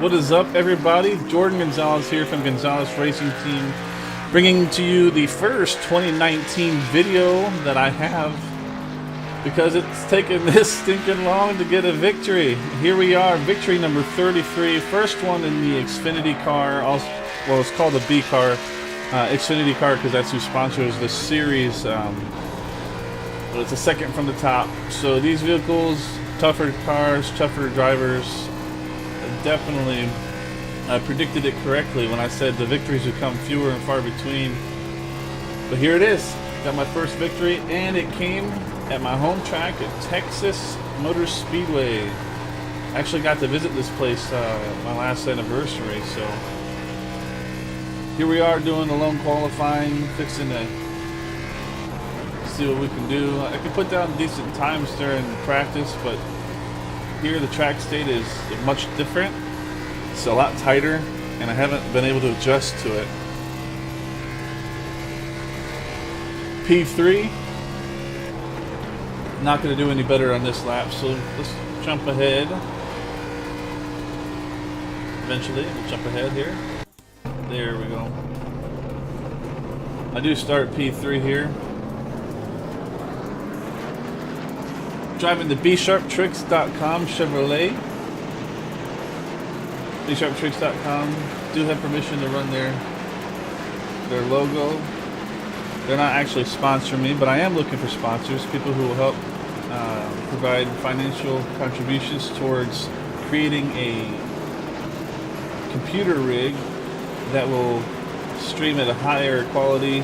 What is up, everybody? Jordon Gonzales here from Gonzales Racing Team, bringing to you the first 2019 video that I have because it's taken this stinking long to get a victory. Here we are, victory number 33, first one in the Xfinity car. Also, well, it's called the B car, Xfinity car, because that's who sponsors the series. But it's a second from the top. So these vehicles, tougher cars, tougher drivers. Definitely predicted it correctly when I said the victories would come fewer and far between. But here it is. Got my first victory, and it came at my home track at Texas Motor Speedway. Actually got to visit this place my last anniversary, so here we are doing the lone qualifying, fixing to see what we can do. I can put down decent times during practice, but here the track state is much different. It's a lot tighter, and I haven't been able to adjust to it. P3. Not going to do any better on this lap, so let's jump ahead. Eventually, we'll jump ahead here. There we go. I do start P3 here. Driving the bsharptricks.com Chevrolet. bsharptricks.com do have permission to run their logo. They're not actually sponsoring me, but I am looking for sponsors, people who will help provide financial contributions towards creating a computer rig that will stream at a higher quality.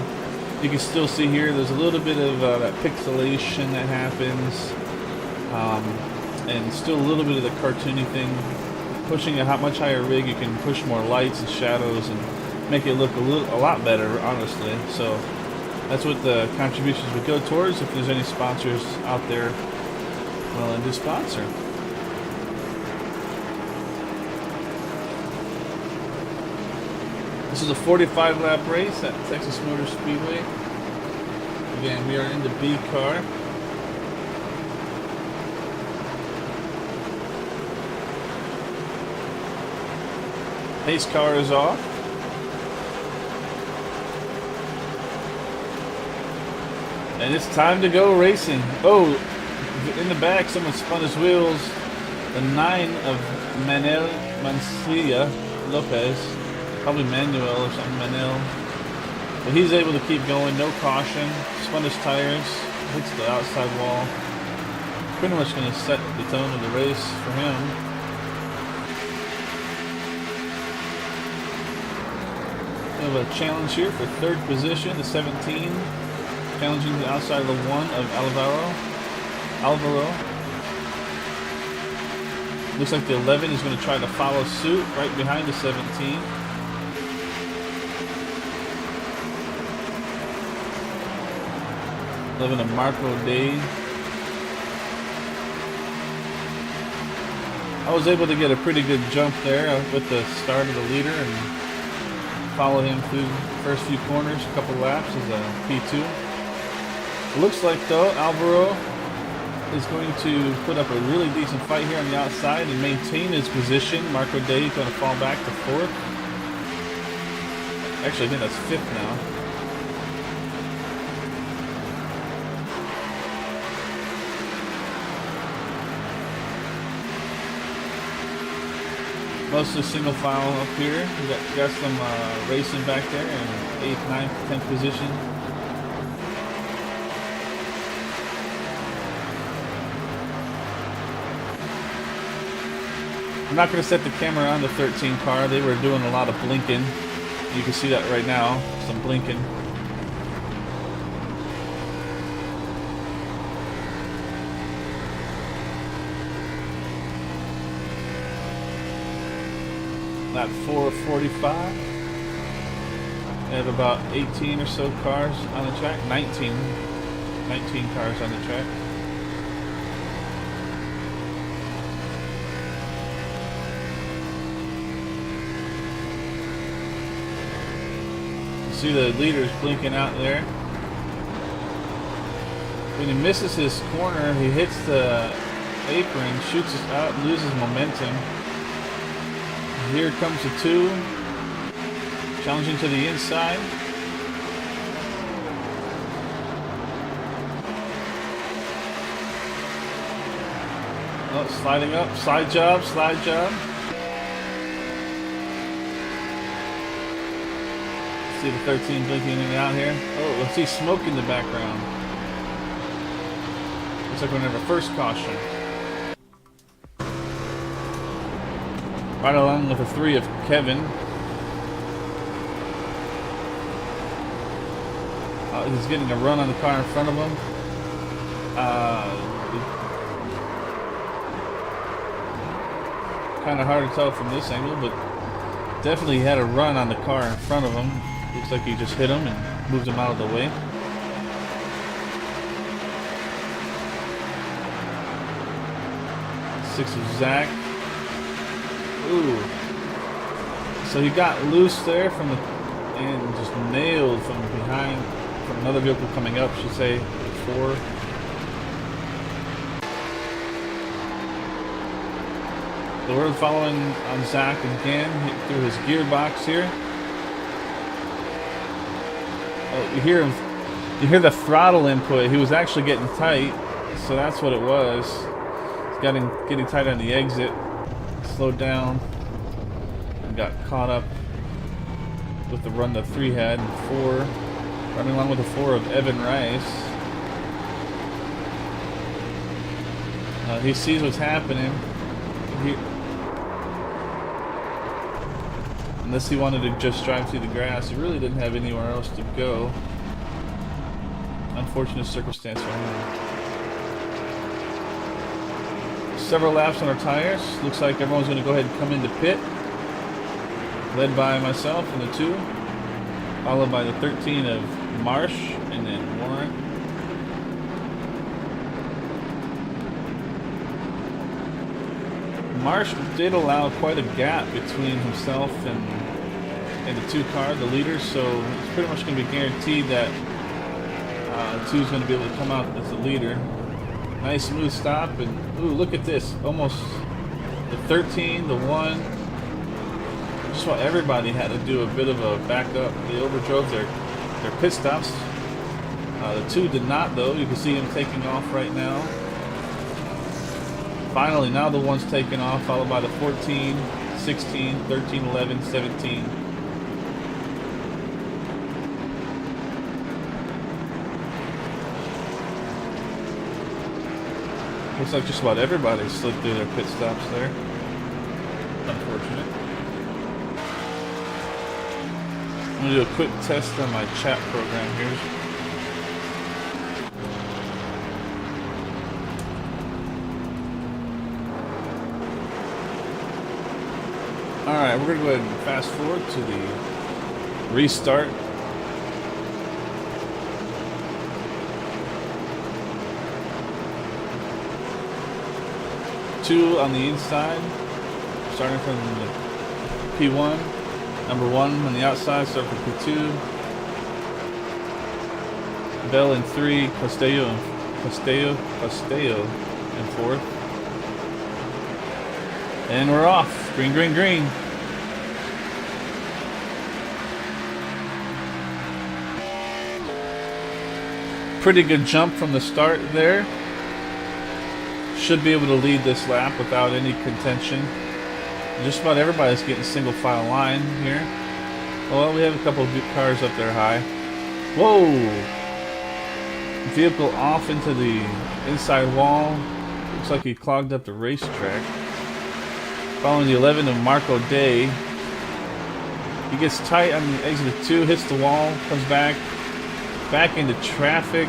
You can still see here there's a little bit of that pixelation that happens. And still a little bit of the cartoony thing. Pushing a much higher rig, you can push more lights and shadows and make it look a lot better, honestly. So that's what the contributions would go towards. If there's any sponsors out there willing to sponsor. This is a 45 lap race at Texas Motor Speedway. Again, we are in the B car. Pace car is off. And it's time to go racing. Oh, in the back, someone spun his wheels. The 9 of Manuel Mancilla Lopez. Probably Manuel or something, Manuel. But he's able to keep going, no caution. Spun his tires, hits the outside wall. Pretty much going to set the tone of the race for him. We have a challenge here for third position, the 17, challenging the outside of the 1 of Alvaro. Looks like the 11 is going to try to follow suit right behind the 17. Living a Marco Day. I was able to get a pretty good jump there with the start of the leader and follow him through the first few corners, a couple laps as a P2. It looks like, though, Alvaro is going to put up a really decent fight here on the outside and maintain his position. Marco Day is going to fall back to 4th. Actually, I think that's 5th now. Mostly single file up here. We got some racing back there in 8th, 9th, 10th position. I'm not going to set the camera on the 13 car. They were doing a lot of blinking. You can see that right now. Some blinking. Lap 4:45. We have about 18 or so cars on the track. 19 cars on the track. You see the leaders blinking out there. When he misses his corner, he hits the apron, shoots it out, loses momentum. Here comes the 2. Challenging to the inside. Oh, sliding up. Slide job, slide job. See the 13 blinking out here. Oh, let's see smoke in the background. Looks like we're gonna have a first caution. Right along with the 3 of Kevin. He's getting a run on the car in front of him. Kind of hard to tell from this angle, but definitely he had a run on the car in front of him. Looks like he just hit him and moved him out of the way. Six of Zach. Ooh. So he got loose there from the and just nailed from behind, from another vehicle coming up, should say, 4. The word following on Zach again through his gearbox here. Oh, you hear him. You hear the throttle input. He was actually getting tight, so that's what it was. He's getting tight on the exit. Slowed down and got caught up with the run that 3 had, and 4 running along with the 4 of Evan Rice. He sees what's happening. Unless he wanted to just drive through the grass, he really didn't have anywhere else to go. Unfortunate circumstance for him. Several laps on our tires. Looks like everyone's going to go ahead and come into pit. Led by myself and the 2. Followed by the 13 of Marsh and then Warren. Marsh did allow quite a gap between himself and the 2 car, the leaders, so it's pretty much going to be guaranteed that 2 is going to be able to come out as the leader. Nice smooth stop, and ooh, look at this. Almost the 13, the 1. Just about everybody had to do a bit of a backup. They overdrove their pit stops. The 2 did not, though. You can see him taking off right now. Finally, now the 1's taking off, followed by the 14, 16, 13, 11, 17. Looks like just about everybody slid through their pit stops there. Unfortunate. I'm going to do a quick test on my chat program here. Alright, we're going to go ahead and fast forward to the restart. Two on the inside, starting from the P1. Number 1 on the outside, starting from P2. Bell in 3, Castillo in 4th. And we're off. Green, green, green. Pretty good jump from the start there. Should be able to lead this lap without any contention. Just about everybody's getting single file line here. Well, we have a couple of cars up there high. Whoa! Vehicle off into the inside wall. Looks like he clogged up the racetrack. Following the 11 of Marco Day. He gets tight on the exit of 2, hits the wall, comes back into traffic,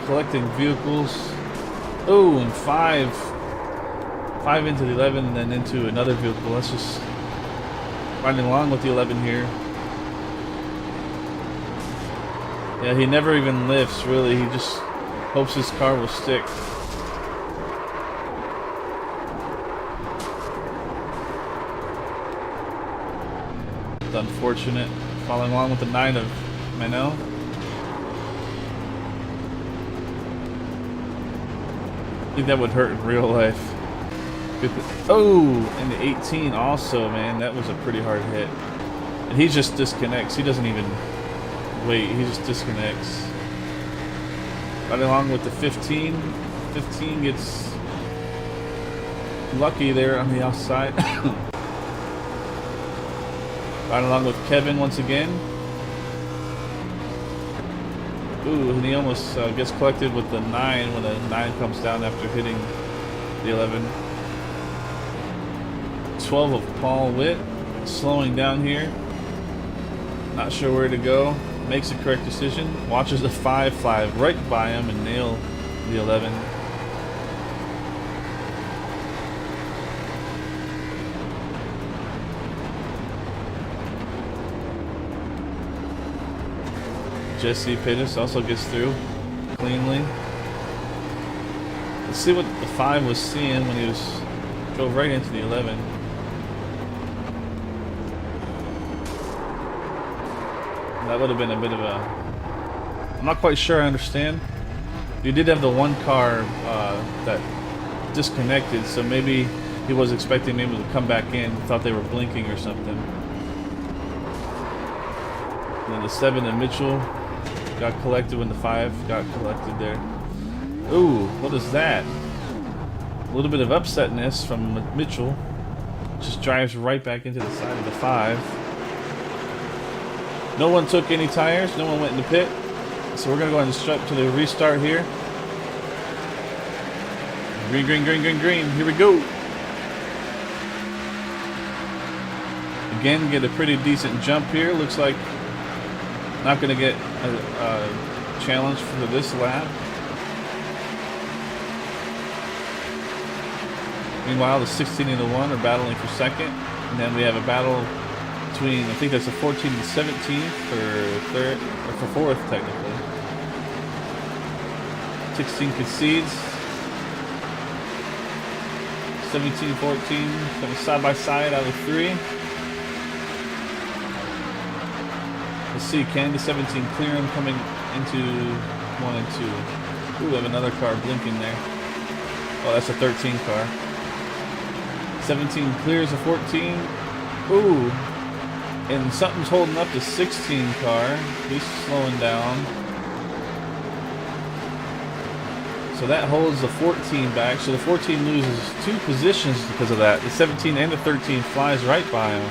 collecting vehicles. Oh, and 5 into the 11 and then into another vehicle. Let's just riding along with the 11 here. Yeah, he never even lifts, really. He just hopes his car will stick. It's unfortunate. Following along with the 9 of Manel. I think that would hurt in real life. Oh, and the 18 also, man. That was a pretty hard hit. And he just disconnects. He doesn't even wait. He just disconnects. Right along with the 15. 15 gets lucky there on the outside. Right along with Kevin once again. Ooh, and he almost gets collected with the 9 when the 9 comes down after hitting the 11. 12 of Paul Witt, slowing down here. Not sure where to go. Makes the correct decision. Watches the 5 fly right by him and nail the 11. Jesse Pittis also gets through cleanly. Let's see what the 5 was seeing when he drove right into the 11. That would have been a bit of a... I'm not quite sure I understand. You did have the one car that disconnected, so maybe he was expecting maybe to come back in, thought they were blinking or something. And then the 7 and Mitchell got collected when the 5 got collected there. Ooh, what is that? A little bit of upsetness from Mitchell. Just drives right back into the side of the 5. No one took any tires. No one went in the pit. So we're going to go ahead and strap to the restart here. Green, green, green, green, green. Here we go. Again, get a pretty decent jump here. Looks like not going to get a challenge for this lap. Meanwhile, the 16 and the 1 are battling for second. And then we have a battle between, I think that's a 14 and 17 for third, or for fourth technically. 16 concedes. 17, 14, coming side by side out of 3. Let's see, can the 17 clear him coming into 1 and 2? Ooh, we have another car blinking there. Oh, that's a 13 car. 17 clears a 14. Ooh. And something's holding up the 16 car. He's slowing down. So that holds the 14 back. So the 14 loses 2 positions because of that. The 17 and the 13 flies right by him.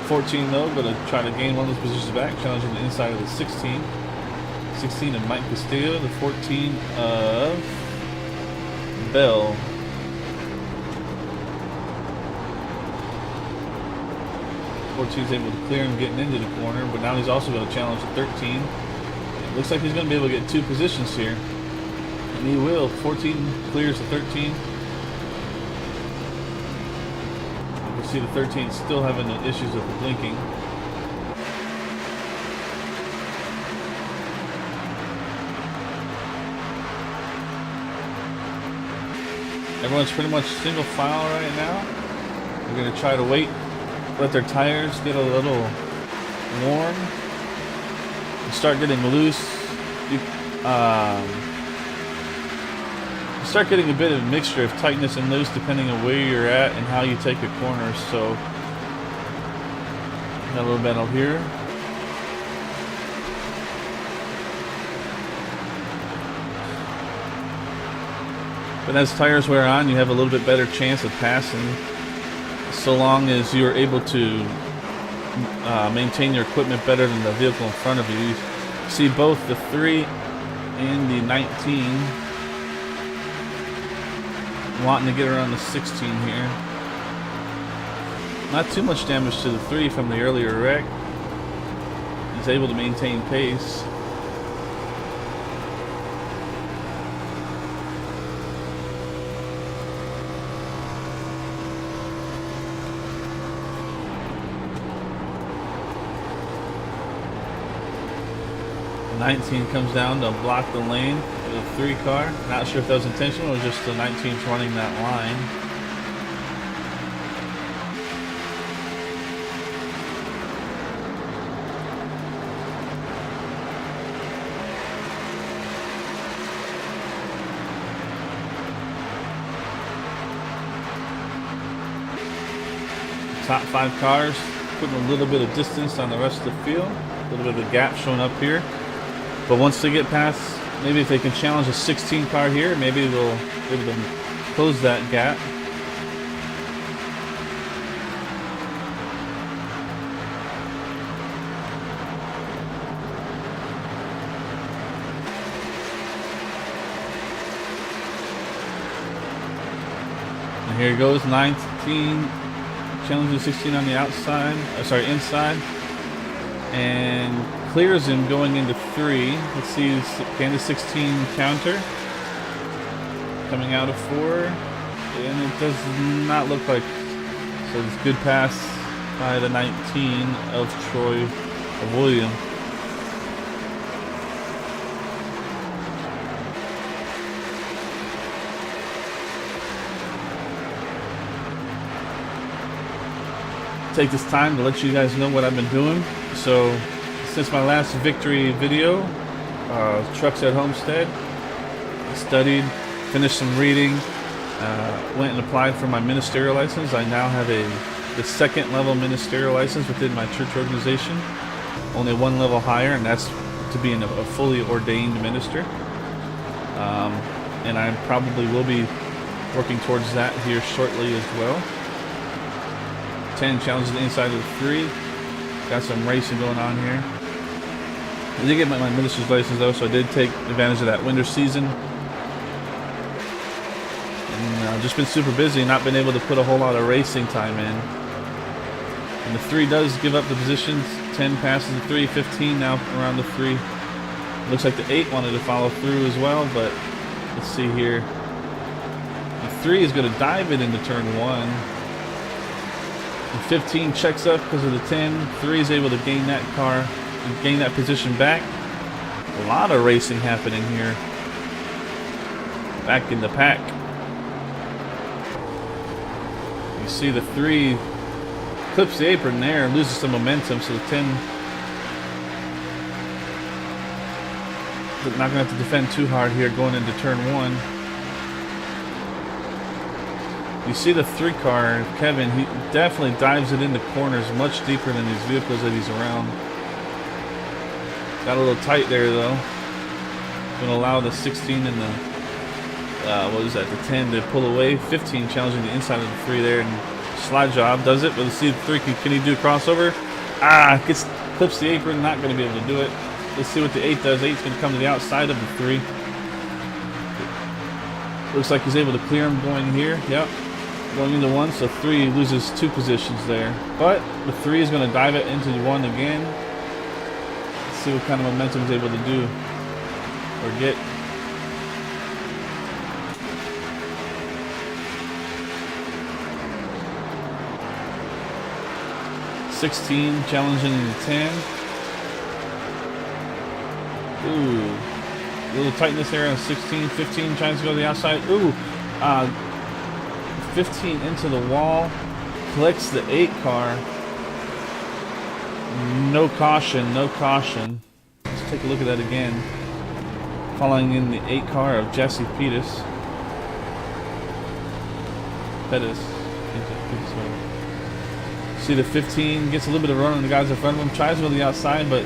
$14 though, going to try to gain one of those positions back, challenging the inside of the 16. 16 of Mike Castillo, the 14 of Bell. Is able to clear him getting into the corner, but now he's also going to challenge the 13. It looks like he's going to be able to get 2 positions here. And he will. 14 clears the 13. You can see the 13 still having issues with the blinking. Everyone's pretty much single file right now. We're going to try to wait, let their tires get a little warm and start getting loose. You start getting a bit of a mixture of tightness and loose depending on where you're at and how you take a corner. So got a little battle here. But as tires wear on, you have a little bit better chance of passing, so long as you're able to maintain your equipment better than the vehicle in front of you. You see both the 3 and the 19 wanting to get around the 16 here. Not too much damage to the 3 from the earlier wreck. He's able to maintain pace. The 19 comes down to block the lane for the 3 car. Not sure if that was intentional or just the 19's running that line. top 5 cars, putting a little bit of distance on the rest of the field, a little bit of a gap showing up here. But once they get past, maybe if they can challenge a 16 car here, maybe they'll be able to close that gap. And here goes 19. Challenging 16 on the outside, inside, and clears him going into 3. Let's see, can the 16 counter coming out of 4, and it does not look like. So it's good pass by the 19 of Troy of William. Take this time to let you guys know what I've been doing. So since my last victory video, trucks at Homestead, I studied, finished some reading, went and applied for my ministerial license. I now have the 2nd level ministerial license within my church organization, only 1 level higher, and that's to be a fully ordained minister. And I probably will be working towards that here shortly as well. 10 challenges the inside of the 3. Got some racing going on here. I did get my minister's license though, so I did take advantage of that winter season. And I've just been super busy, not been able to put a whole lot of racing time in. And the 3 does give up the positions. 10 passes the 3, 15 now around the 3. Looks like the 8 wanted to follow through as well, but let's see here. The 3 is going to dive it into turn 1. And 15 checks up because of the 10. 3 is able to gain that car and gain that position back. A lot of racing happening here. Back in the pack. You see the 3 clips the apron there and loses some momentum, so the 10 is not going to have to defend too hard here going into turn 1. You see the 3 car, Kevin, he definitely dives it into corners much deeper than these vehicles that he's around. Got a little tight there though. Going to allow the 16 and the, what is that, the 10 to pull away. 15 challenging the inside of the 3 there, and slide job does it. But let's see the 3, can he do a crossover? Clips the apron, not going to be able to do it. Let's see what the 8 does. 8's going to come to the outside of the 3. Looks like he's able to clear him going here. Yep. Going into 1, so 3 loses 2 positions there. But the 3 is going to dive it into 1 again. Let's see what kind of momentum he's able to do or get. $16 challenging the 10. Ooh. A little tightness there on 16. 15 trying to go to the outside. Ooh. 15 into the wall. Collects the 8 car. No caution. No caution. Let's take a look at that again. Following in the 8 car of Jesse Pettis. See the 15 gets a little bit of run on the guys in front of him. Tries to go to the outside, but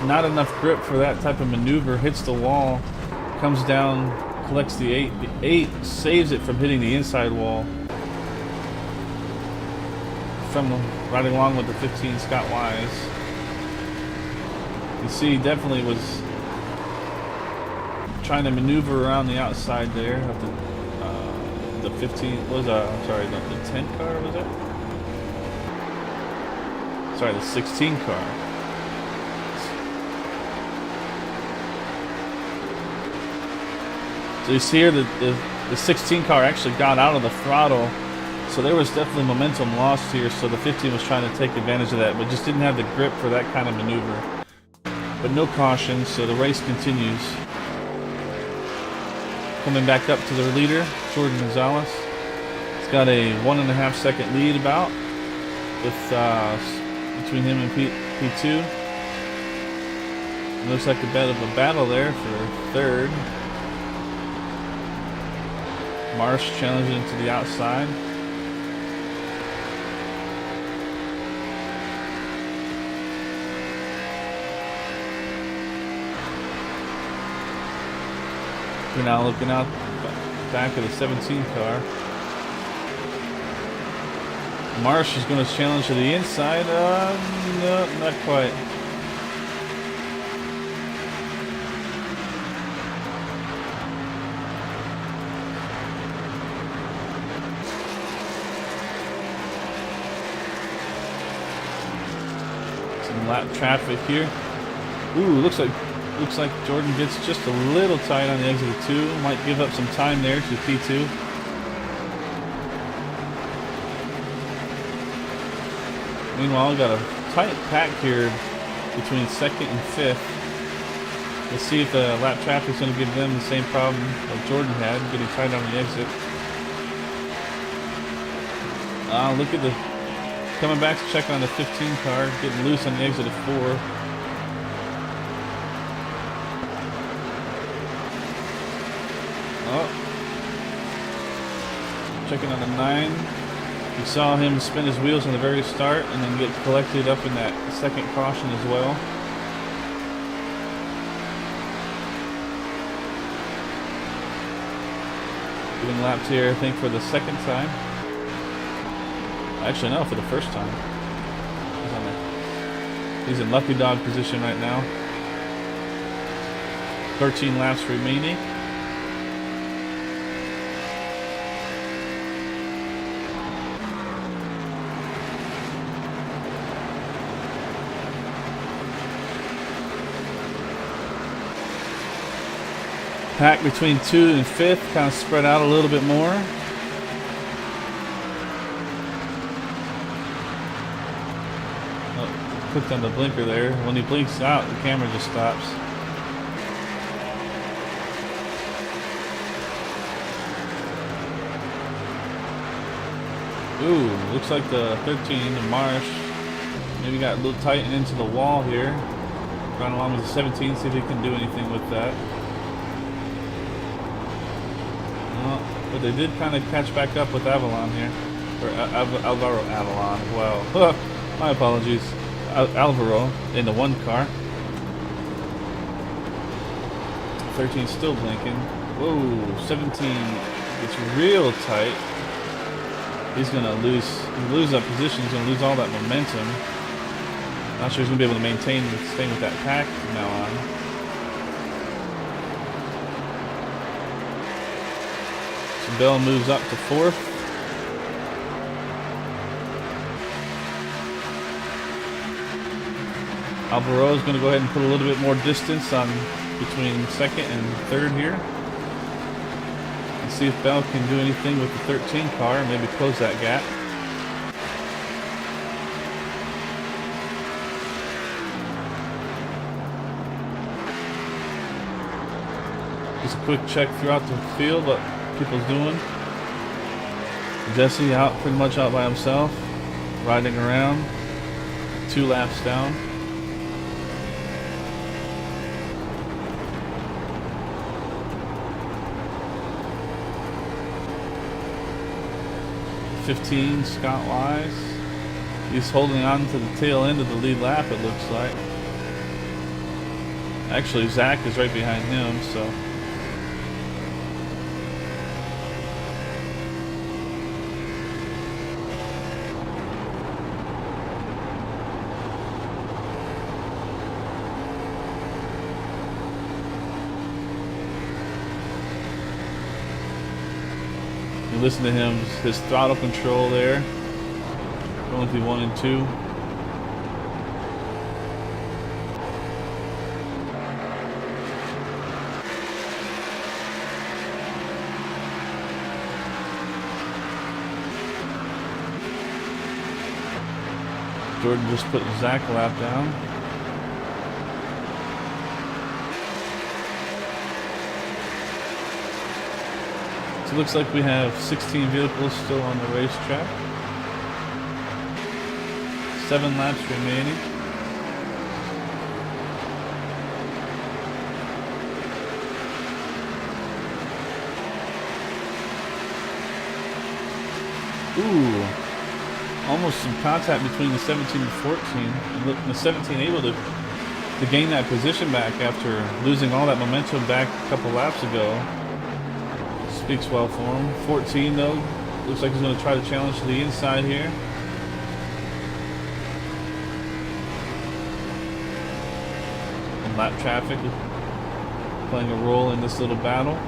not enough grip for that type of maneuver. Hits the wall. Comes down. Collects the 8. The 8 saves it from hitting the inside wall. From riding along with the 15, Scott Wise. You see, he definitely was trying to maneuver around the outside there. The 15 was the 10 car was that? Sorry, the 16 car. So you see here the 16 car actually got out of the throttle, so there was definitely momentum lost here. So the 15 was trying to take advantage of that, but just didn't have the grip for that kind of maneuver. But no caution, so the race continues. Coming back up to their leader, Jordon Gonzales. He's got a 1.5 second lead about with between him and P2. It looks like a bit of a battle there for third. Marsh challenging to the outside. We're now looking out back of the 17 car. Marsh is going to challenge to the inside. No, not quite. Some lap traffic here. Ooh, looks like Jordon gets just a little tight on the exit of 2. Might give up some time there to P2. Meanwhile, got a tight pack here between 2nd and 5th. Let's see if the lap traffic is going to give them the same problem that Jordon had, getting tight on the exit. Look at the coming back to check on the 15 car, getting loose on the exit of 4. Oh, checking on the 9. You saw him spin his wheels in the very start and then get collected up in that second caution as well. Getting lapped here, I think, for the second time. Actually, no, for the first time. He's in lucky dog position right now. 13 laps remaining. Pack between 2 and 5th, kind of spread out a little bit more. Oh, clicked on the blinker there. When he blinks out, the camera just stops. Ooh, looks like the 13, the Marsh, maybe got a little tight and into the wall here. Run along with the 17, see if he can do anything with that. But they did kind of catch back up with Avalon here. Or Alvaro Avalon as well. My apologies. Alvaro in the 1 car. 13 still blinking. Whoa, 17 gets real tight. He's going to lose that position. He's going to lose all that momentum. Not sure he's going to be able to maintain staying with that pack from now on. Bell moves up to 4th. Alvaro is going to go ahead and put a little bit more distance on between 2nd and 3rd here. And see if Bell can do anything with the 13 car and maybe close that gap. Just a quick check throughout the field. But people's doing. Jesse out, pretty much out by himself, riding around, 2 laps down. (15) Scott Wise. He's holding on to the tail end of the lead lap, it looks like. Actually, Zach is right behind him, so. Listen to him, his throttle control there, going through 1 and 2. Jordon just put Zach a lap down. So it looks like we have 16 vehicles still on the racetrack. 7 laps remaining. Ooh, almost some contact between the 17 and 14. And look, the 17 able to gain that position back after losing all that momentum back a couple laps ago. Speaks well for him. 14 though. Looks like he's going to try to challenge to the inside here. And lap traffic playing a role in this little battle.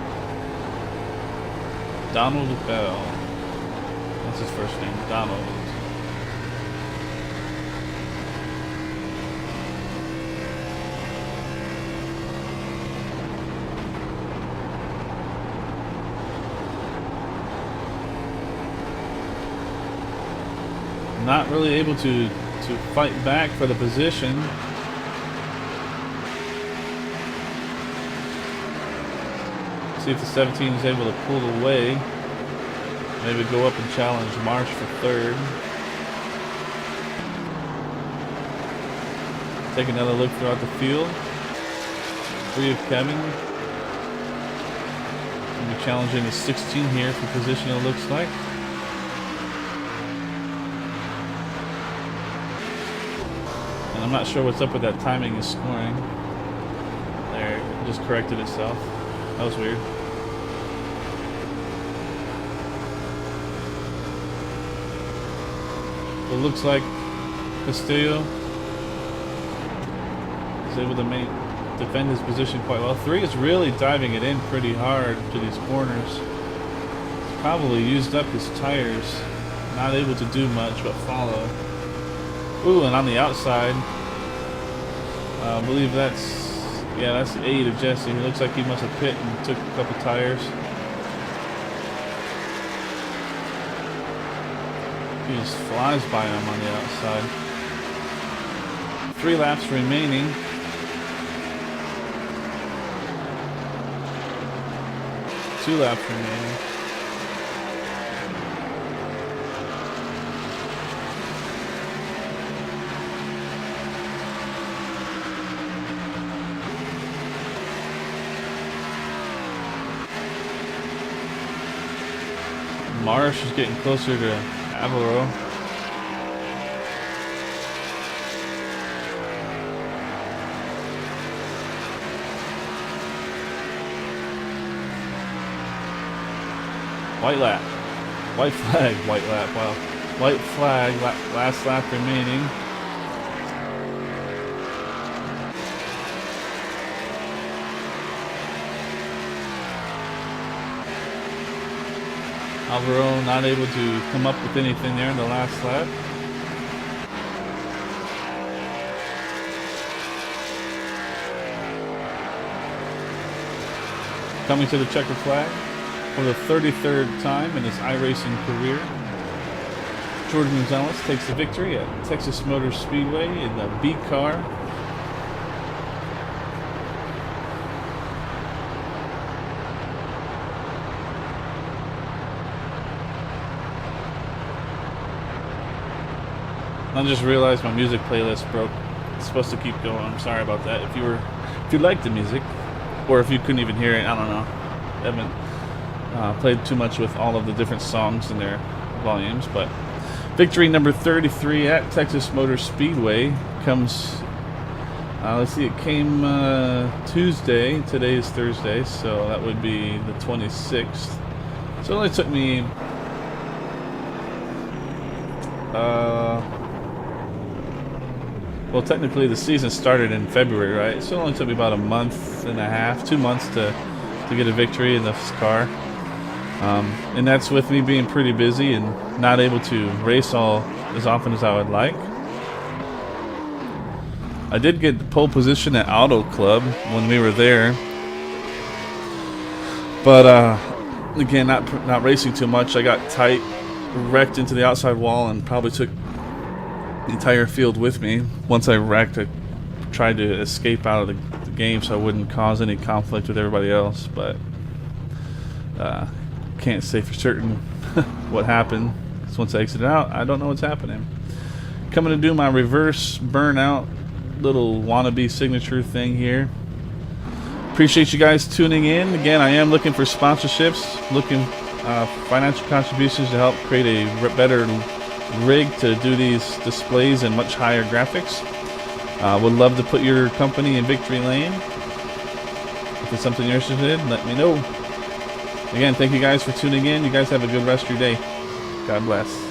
Donald Bell. That's his first name, Donald. Not really able to fight back for the position. See if the 17 is able to pull away. Maybe go up and challenge Marsh for third. Take another look throughout the field. 3 of Kevin. We'll be challenging the 16 here for position, it looks like. And I'm not sure what's up with that timing and scoring. There, it just corrected itself. That was weird. It looks like Castillo is able to defend his position quite well. 3 is really diving it in pretty hard to these corners. He's probably used up his tires. Not able to do much but follow. Ooh, and on the outside, I believe that's 8 of Jesse. He looks like he must have pit and took a couple tires. He just flies by him on the outside. 3 laps remaining. Two laps remaining. Marsh is getting closer to Avero. White lap. White flag. White lap. Wow. White flag. Last lap remaining. Alvaro not able to come up with anything there in the last lap. Coming to the checker flag for the 33rd time in his iRacing career. Jordon Gonzales takes the victory at Texas Motor Speedway in the B car. I just realized my music playlist broke. It's supposed to keep going. I'm sorry about that. If you liked the music, or if you couldn't even hear it, I don't know. I haven't played too much with all of the different songs and their volumes, but victory number 33 at Texas Motor Speedway comes. Let's see, it came Tuesday. Today is Thursday, so that would be the 26th. So it only took me. Well, technically the season started in February, right? So it only took me about a month and a half, 2 months to get a victory in this car. And that's with me being pretty busy and not able to race as often as I would like. I did get the pole position at Auto Club when we were there. But again, not racing too much. I got tight, wrecked into the outside wall, and probably took the entire field with me. Once I wrecked, I tried to escape out of the game so I wouldn't cause any conflict with everybody else, but can't say for certain what happened. So once I exited out, I don't know what's happening. Coming to do my reverse burnout little wannabe signature thing here. Appreciate you guys tuning in. Again, I am looking for sponsorships, looking financial contributions to help create a better rig to do these displays and much higher graphics. Would love to put your company in victory lane. If it's something you're interested in, let me know. Again, thank you guys for tuning in. You guys have a good rest of your day. God bless.